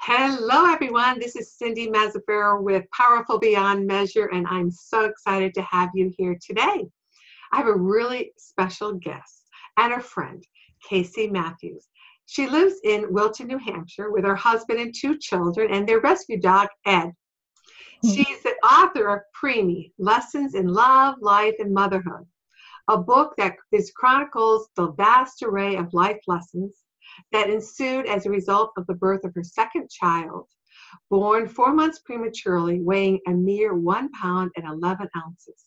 Hello, everyone. This is Cindy Mazzaferro with Powerful Beyond Measure, and I'm so excited to have you here today. I have a really special guest and a friend, Kasey Mathews. She lives in Wilton, New Hampshire with her husband and two children and their rescue dog, Ed. She's the author of Preemie, Lessons in Love, Life, and Motherhood, a book that chronicles the vast array of life lessons that ensued as a result of the birth of her second child, born 4 months prematurely, weighing a mere 1 pound and 11 ounces.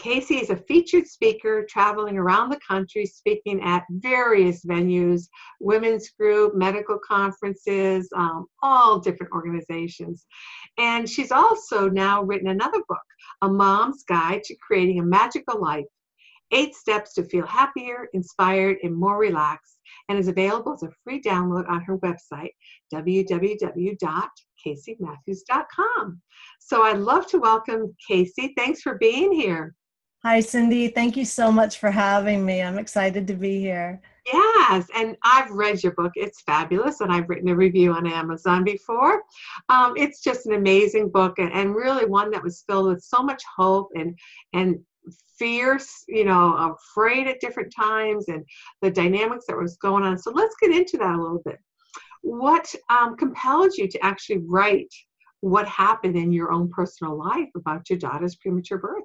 Kasey is a featured speaker traveling around the country, speaking at various venues, women's group, medical conferences, all different organizations. And she's also now written another book, A Mom's Guide to Creating a Magical Life, 8 Steps to Feel Happier, Inspired, and More Relaxed, and is available as a free download on her website, www.kaseymatthews.com. So I'd love to welcome Kasey. Thanks for being here. Hi, Cindy. Thank you so much for having me. I'm excited to be here. Yes, and I've read your book. It's fabulous, and I've written a review on Amazon before. It's just an amazing book, and really one that was filled with so much hope and fierce, afraid at different times, and the dynamics that was going on. So let's get into that a little bit. What compelled you to actually write what happened in your own personal life about your daughter's premature birth?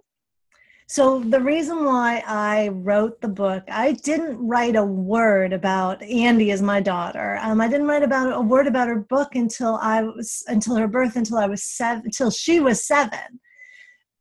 So the reason why I wrote the book, I didn't write a word about Andy as my daughter. I didn't write a word about her book until her birth, until she was 7.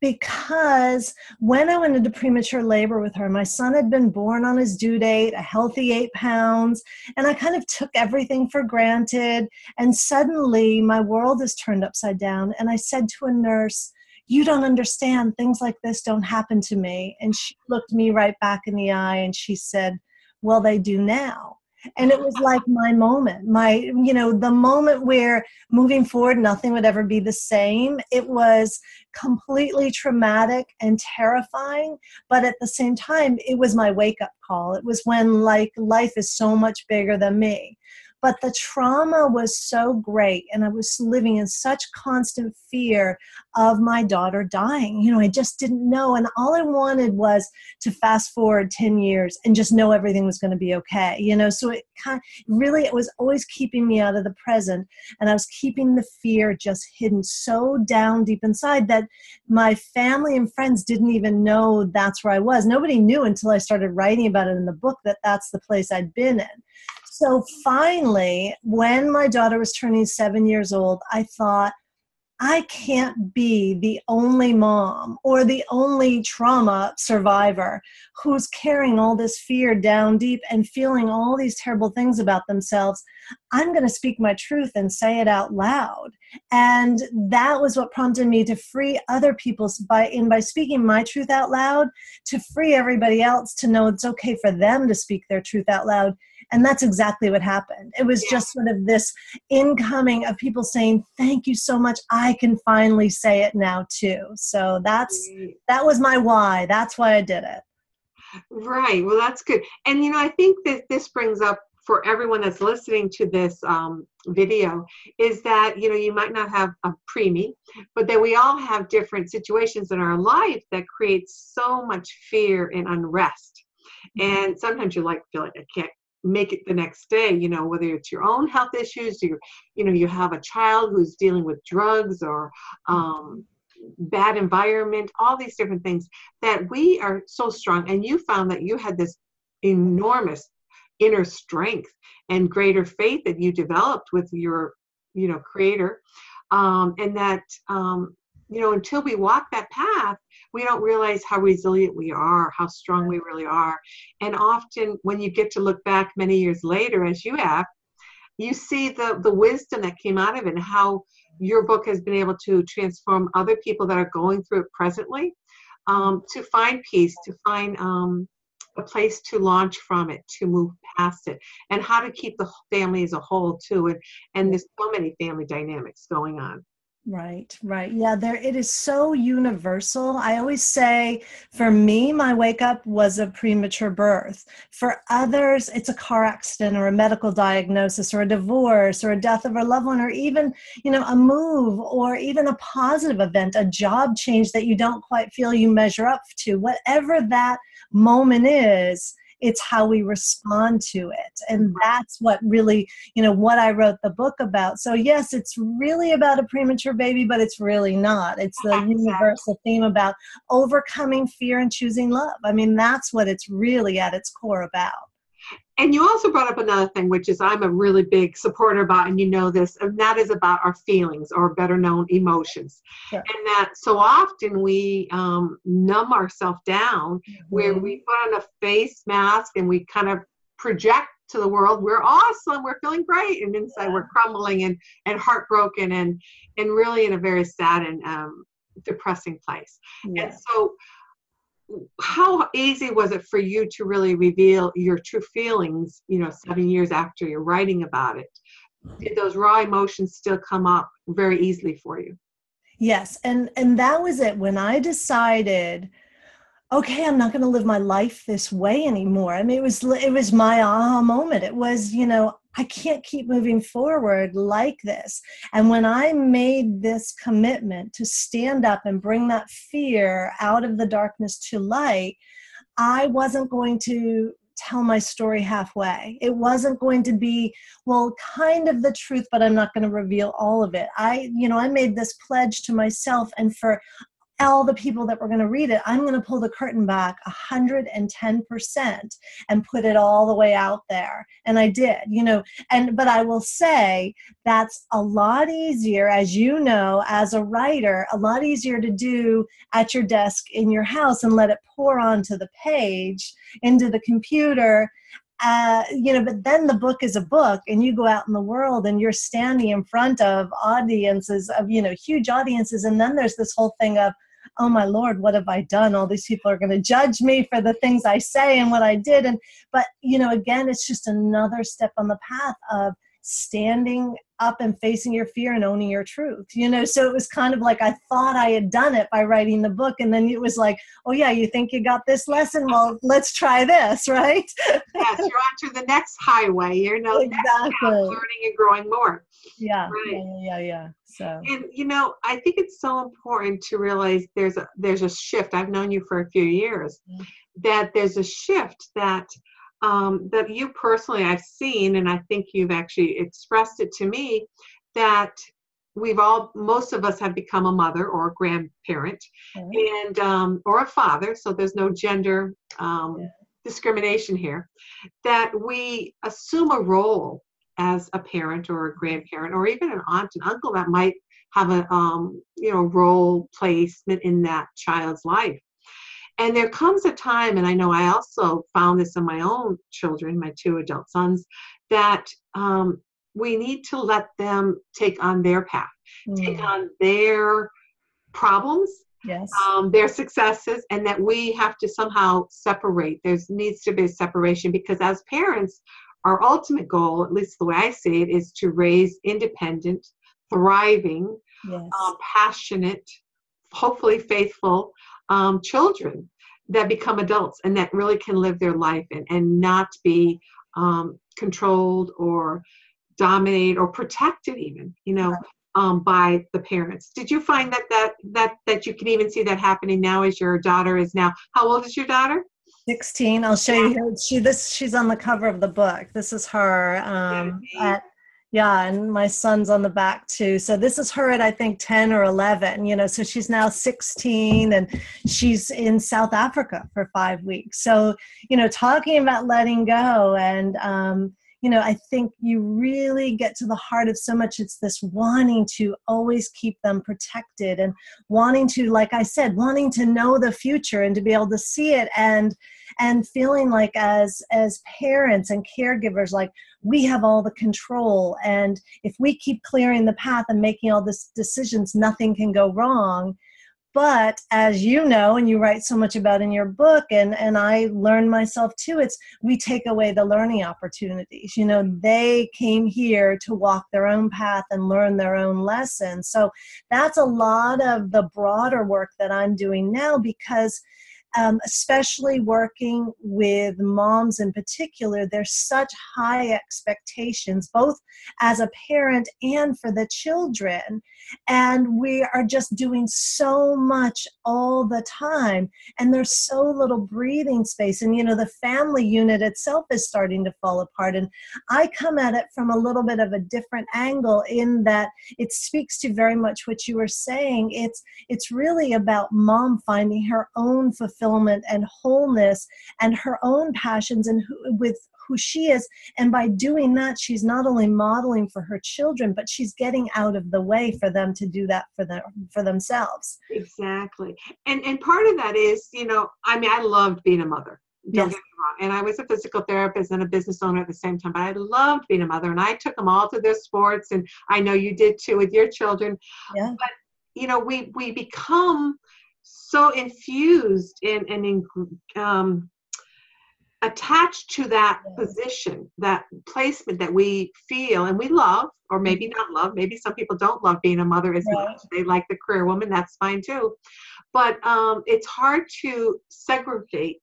Because when I went into premature labor with her, my son had been born on his due date, a healthy 8 pounds, and I kind of took everything for granted. And suddenly my world is turned upside down. And I said to a nurse, "You don't understand. Things like this don't happen to me." And she looked me right back in the eye and she said, "Well, they do now." And it was like my moment, the moment where moving forward, nothing would ever be the same. It was completely traumatic and terrifying, but at the same time, it was my wake-up call. It was when life is so much bigger than me. But the trauma was so great, and I was living in such constant fear of my daughter dying. I just didn't know, and all I wanted was to fast forward 10 years and just know everything was going to be okay. So it was always keeping me out of the present, and I was keeping the fear just hidden so down deep inside that my family and friends didn't even know that's where I was. Nobody knew until I started writing about it in the book that that's the place I'd been in. So finally, when my daughter was turning 7 years old, I thought, I can't be the only mom or the only trauma survivor who's carrying all this fear down deep and feeling all these terrible things about themselves. I'm going to speak my truth and say it out loud. And that was what prompted me to free other people by speaking my truth out loud, to free everybody else to know it's okay for them to speak their truth out loud. And that's exactly what happened. It was just sort of this incoming of people saying, "Thank you so much. I can finally say it now too." So that was my why. That's why I did it. Right. Well, that's good. And, I think that this brings up for everyone that's listening to this video is that, you might not have a preemie, but that we all have different situations in our life that create so much fear and unrest. And sometimes you feel like I can't make it the next day, whether it's your own health issues, you have a child who's dealing with drugs or bad environment, all these different things, that we are so strong. And you found that you had this enormous inner strength and greater faith that you developed with your, creator. And that, until we walk that path, we don't realize how resilient we are, how strong we really are. And often when you get to look back many years later, as you have, you see the wisdom that came out of it and how your book has been able to transform other people that are going through it presently, to find peace, to find a place to launch from it, to move past it, and how to keep the family as a whole too. And there's so many family dynamics going on. Right, right. Yeah, it is so universal. I always say for me, my wake up was a premature birth. For others, it's a car accident or a medical diagnosis or a divorce or a death of a loved one or even, a move or even a positive event, a job change that you don't quite feel you measure up to. Whatever that moment is, it's how we respond to it. And that's what really, what I wrote the book about. So yes, it's really about a premature baby, but it's really not. It's the universal theme about overcoming fear and choosing love. I mean, that's what it's really at its core about. And you also brought up another thing, which is I'm a really big supporter about, and you know this, and that is about our feelings, or better known, emotions. Sure. And that so often we numb ourselves down, where we put on a face mask and we kind of project to the world, we're awesome, we're feeling great, and inside we're crumbling and heartbroken and really in a very sad and depressing place. Yeah. And so how easy was it for you to really reveal your true feelings, 7 years after you're writing about it? Did those raw emotions still come up very easily for you? Yes. And that was it. When I decided, okay, I'm not going to live my life this way anymore. I mean, it was my aha moment. It was, I can't keep moving forward like this. And when I made this commitment to stand up and bring that fear out of the darkness to light, I wasn't going to tell my story halfway. It wasn't going to be, well, kind of the truth, but I'm not going to reveal all of it. I made this pledge to myself, and for all the people that were going to read it, I'm going to pull the curtain back 110% and put it all the way out there. And I did, but I will say that's a lot easier, as you know, as a writer, a lot easier to do at your desk in your house and let it pour onto the page, into the computer. But then the book is a book, and you go out in the world and you're standing in front of audiences of, huge audiences. And then there's this whole thing of, oh my Lord, what have I done? All these people are going to judge me for the things I say and what I did. But again, it's just another step on the path of standing up and facing your fear and owning your truth, so it was kind of like I thought I had done it by writing the book, and then it was like, oh yeah, you think you got this lesson, well, let's try this, right? Yes, you're on to the next highway, exactly. Next path, learning and growing more. Yeah, right. Yeah. So, and I think it's so important to realize there's a shift. I've known you for a few years, that there's a shift that you personally I've seen, and I think you've actually expressed it to me, that most of us have become a mother or a grandparent, and or a father, so there's no gender discrimination here, that we assume a role as a parent or a grandparent or even an aunt and uncle that might have a role placement in that child's life. And there comes a time, and I know I also found this in my own children, my 2 adult sons, that we need to let them take on their path, take on their problems, their successes, and that we have to somehow separate. There needs to be a separation, because as parents, our ultimate goal, at least the way I see it, is to raise independent, thriving, passionate, hopefully faithful children that become adults and that really can live their life and not be controlled or dominated or protected even, by the parents. Did you find that you can even see that happening now as your daughter is now? How old is your daughter? 16. I'll show you here. She's on the cover of the book. This is her. And my son's on the back too. So this is her at, I think, 10 or 11, so she's now 16 and she's in South Africa for 5 weeks. So, talking about letting go and, I think you really get to the heart of so much. It's this wanting to always keep them protected and wanting to, like I said, wanting to know the future and to be able to see it and feeling like as parents and caregivers, like we have all the control. And if we keep clearing the path and making all these decisions, nothing can go wrong. But as you know, and you write so much about in your book, and I learned myself too, it's we take away the learning opportunities. You know, they came here to walk their own path and learn their own lessons. So that's a lot of the broader work that I'm doing now, because especially working with moms in particular, there's such high expectations, both as a parent and for the children. And we are just doing so much all the time. And there's so little breathing space. And, you know, the family unit itself is starting to fall apart. And I come at it from a little bit of a different angle, in that it speaks to very much what you were saying. It's really about mom finding her own fulfillment and wholeness and her own passions and with who she is. And by doing that, she's not only modeling for her children, but she's getting out of the way for them to do that for themselves. Exactly. And part of that is, you know, I mean, I loved being a mother. Don't get me wrong. And I was a physical therapist and a business owner at the same time, but I loved being a mother, and I took them all to their sports, and I know you did too with your children. Yeah. But, you know, we become so infused and attached to that position, that placement that we feel and we love, or maybe not love. Maybe some people don't love being a mother as much. They like the career woman. That's fine too. But it's hard to separate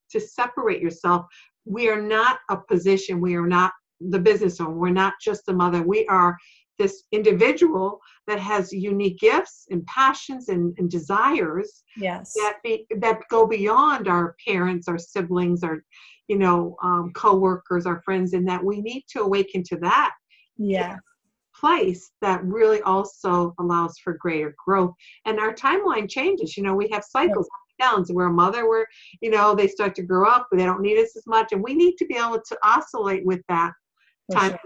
yourself. We are not a position. We are not the business owner. We're not just a mother. We are this individual that has unique gifts and passions and desires that go beyond our parents, our siblings, our, you know, co-workers, our friends, and that we need to awaken to that place that really also allows for greater growth. And our timeline changes. You know, we have cycles, downs. We're a mother where, you know, they start to grow up, but they don't need us as much. And we need to be able to oscillate with that time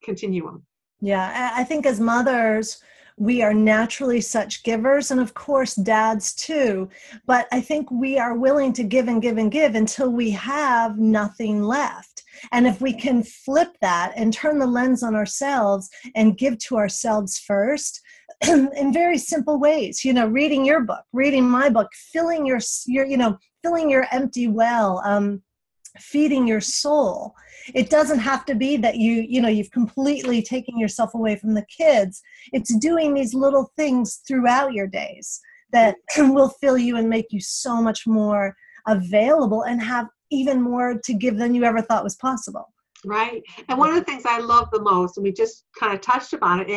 continuum. Yeah, I think as mothers, we are naturally such givers, and of course dads too, but I think we are willing to give and give and give until we have nothing left. And if we can flip that and turn the lens on ourselves and give to ourselves first, in very simple ways, you know, reading your book, reading my book, filling your filling your empty well, feeding your soul. It doesn't have to be that you've completely taken yourself away from the kids. It's doing these little things throughout your days that will fill you and make you so much more available and have even more to give than you ever thought was possible. Right. And one of the things I love the most, and we just kind of touched upon it,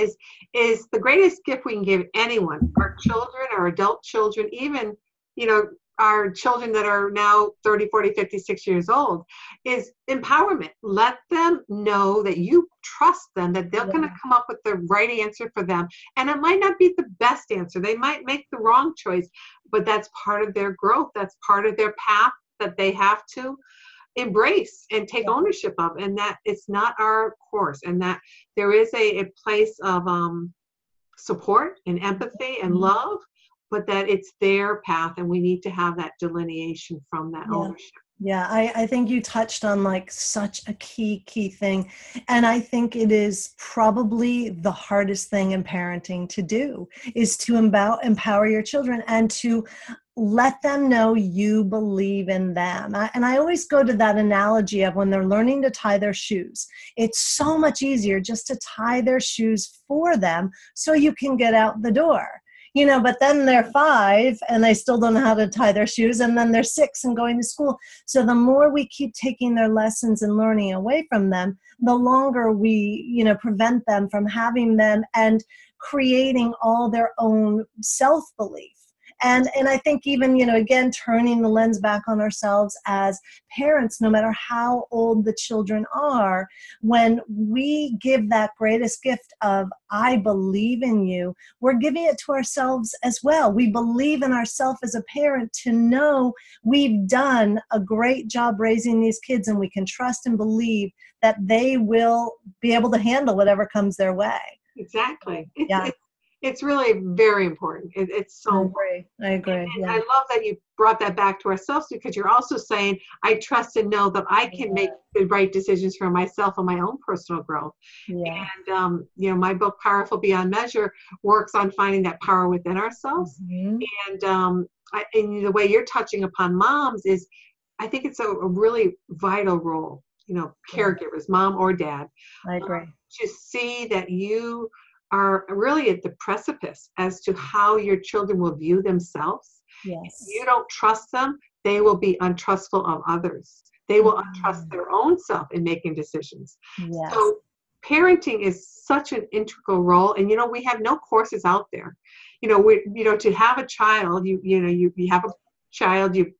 is the greatest gift we can give anyone, our children, our adult children, even, you know, our children that are now 30, 40, 56 years old, is empowerment. Let them know that you trust them, that they're going to come up with the right answer for them. And it might not be the best answer. They might make the wrong choice, but that's part of their growth. That's part of their path that they have to embrace and take ownership of, and that it's not our course, and that there is a place of support and empathy and love, but that it's their path, and we need to have that delineation from that ownership. Yeah, I think you touched on like such a key thing. And I think it is probably the hardest thing in parenting to do, is to empower your children and to let them know you believe in them. And I always go to that analogy of when they're learning to tie their shoes. It's so much easier just to tie their shoes for them so you can get out the door. You know, but then they're 5 and they still don't know how to tie their shoes, and then they're 6 and going to school. So the more we keep taking their lessons and learning away from them, the longer we, you know, prevent them from having them and creating all their own self-belief. And I think even, you know, again, turning the lens back on ourselves as parents, no matter how old the children are, when we give that greatest gift of, I believe in you, we're giving it to ourselves as well. We believe in ourselves as a parent to know we've done a great job raising these kids, and we can trust and believe that they will be able to handle whatever comes their way. Exactly. It's really very important. It's so important. I agree. And I love that you brought that back to ourselves, because you're also saying, I trust and know that I can make the right decisions for myself and my own personal growth. And, you know, my book, Powerful Beyond Measure, works on finding that power within ourselves and and the way you're touching upon moms is, I think it's a really vital role, caregivers, mom or dad, I agree. to see that you are really at the precipice as to how your children will view themselves. Yes. If you don't trust them, they will be untrustful of others. They will untrust their own self in making decisions. Yes. So parenting is such an integral role. And, we have no courses out there. To have a child, you have a child, you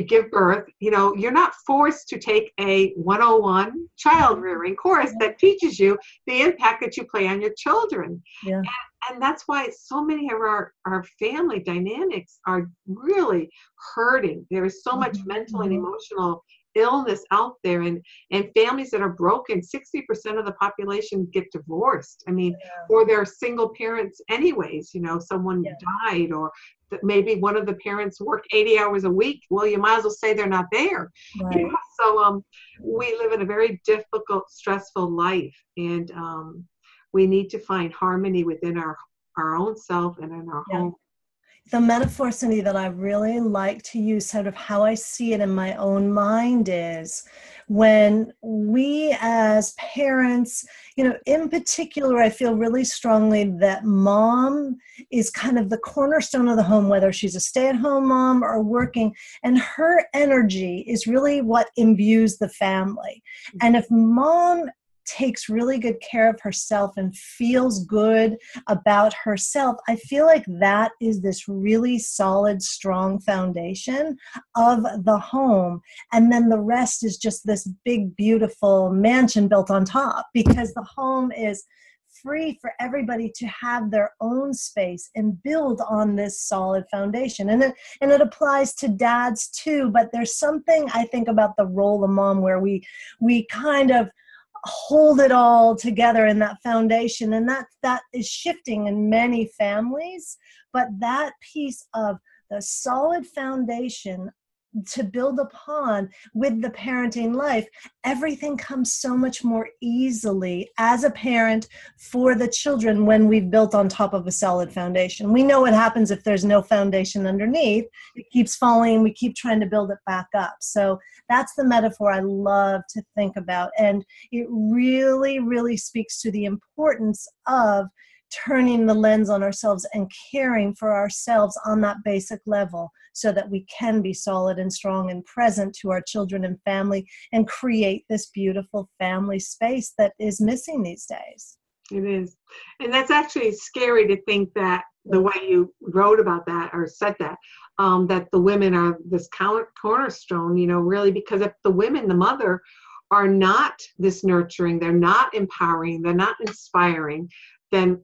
give birth, you're not forced to take a 101 child rearing course that teaches you the impact that you play on your children. Yeah. And that's why so many of our family dynamics are really hurting. There is so much mental and emotional illness out there, and families that are broken. 60% of the population get divorced. Or they're single parents anyways, someone died, or maybe one of the parents work 80 hours a week. Well, you might as well say they're not there. Right. So we live in a very difficult, stressful life, and we need to find harmony within our own self and in our home. The metaphor, Cindy, that I really like to use, sort of how I see it in my own mind, is when we as parents, in particular, I feel really strongly that mom is kind of the cornerstone of the home, whether she's a stay-at-home mom or working, and her energy is really what imbues the family. And if mom takes really good care of herself and feels good about herself, I feel like that is this really solid, strong foundation of the home. And then the rest is just this big, beautiful mansion built on top, because the home is free for everybody to have their own space and build on this solid foundation. And it applies to dads too, but there's something I think about the role of mom where we kind of hold it all together in that foundation, and that is shifting in many families. But that piece of the solid foundation to build upon with the parenting life, everything comes so much more easily as a parent for the children when we've built on top of a solid foundation. We know what happens if there's no foundation underneath. It keeps falling and we keep trying to build it back up. So that's the metaphor I love to think about. And it really, really speaks to the importance of turning the lens on ourselves and caring for ourselves on that basic level so that we can be solid and strong and present to our children and family and create this beautiful family space that is missing these days. It is. And that's actually scary to think that the way you wrote about that or said that, that the women are this cornerstone, really, because if the women, the mother, are not this nurturing, they're not empowering, they're not inspiring, then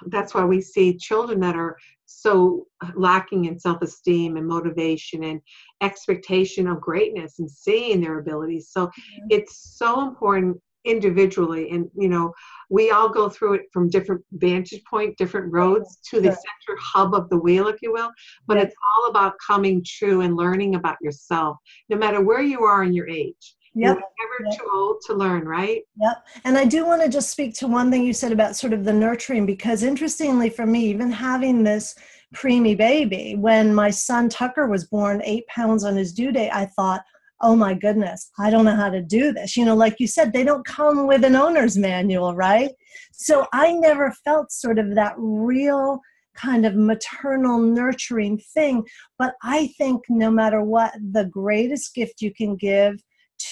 that's why we see children that are so lacking in self-esteem and motivation and expectation of greatness and seeing their abilities. So it's so important individually. And, we all go through it from different vantage point, different roads to the center hub of the wheel, if you will. But it's all about coming true and learning about yourself, no matter where you are in your age. Yep. You're never too old to learn, right? Yep. And I do want to just speak to one thing you said about sort of the nurturing, because interestingly for me, even having this preemie baby, when my son Tucker was born 8 pounds on his due date, I thought, oh my goodness, I don't know how to do this. Like you said, they don't come with an owner's manual, right? So I never felt sort of that real kind of maternal nurturing thing. But I think no matter what, the greatest gift you can give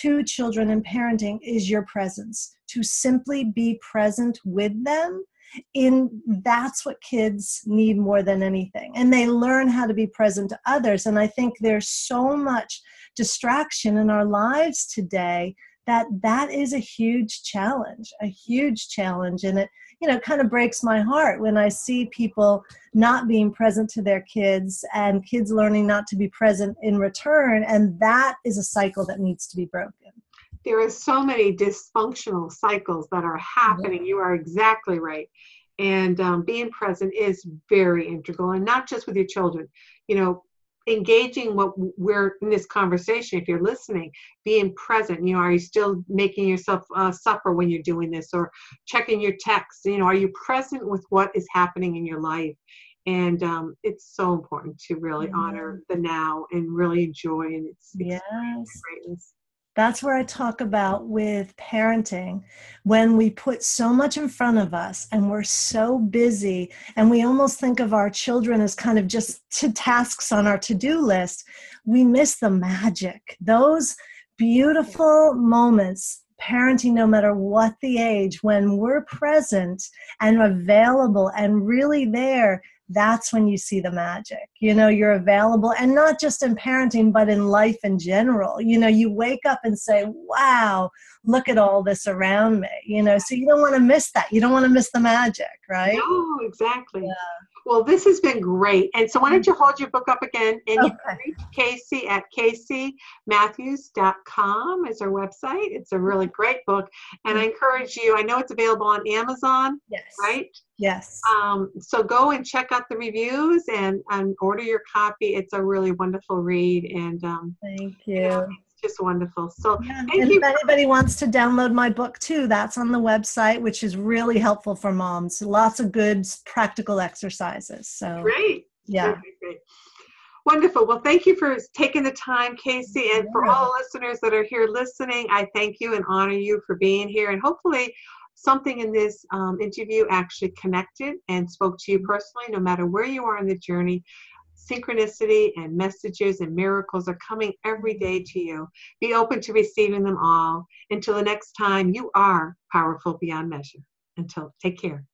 to children in parenting is your presence, to simply be present with them. That's what kids need more than anything. And they learn how to be present to others. And I think there's so much distraction in our lives today that is a huge challenge. And it kind of breaks my heart when I see people not being present to their kids and kids learning not to be present in return. And that is a cycle that needs to be broken. There are so many dysfunctional cycles that are happening. You are exactly right. And being present is very integral, and not just with your children. Engaging what we're in this conversation, if you're listening, being present. Are you still making yourself supper when you're doing this, or checking your texts? Are you present with what is happening in your life? And it's so important to really honor the now and really enjoy and its Yes. greatness. That's where I talk about with parenting, when we put so much in front of us and we're so busy and we almost think of our children as kind of just tasks on our to-do list, we miss the magic. Those beautiful moments, parenting, no matter what the age, when we're present and available and really there, that's when you see the magic. You know, you're available, and not just in parenting, but in life in general. You know, you wake up and say, wow, look at all this around me. You know, so you don't want to miss that. You don't want to miss the magic, right? No, exactly. Yeah. Well, this has been great. And so why don't you hold your book up again, and you can Okay. reach Kasey at KaseyMathews.com is her website. It's a really great book. And I encourage you, I know it's available on Amazon, Yes. right? Yes. So go and check out the reviews and order your copy. It's a really wonderful read. And Thank you know, you. it's just wonderful. So Yeah. thank And you. if anybody wants to download my book too, that's on the website, which is really helpful for moms. Lots of good practical exercises. So Great. yeah. Great. Wonderful. Well, thank you for taking the time, Kasey. And for all the listeners that are here listening, I thank you and honor you for being here. And hopefully something in this interview actually connected and spoke to you personally, no matter where you are in the journey. Synchronicity and messages and miracles are coming every day to you. Be open to receiving them all. Until the next time, you are powerful beyond measure. Take care.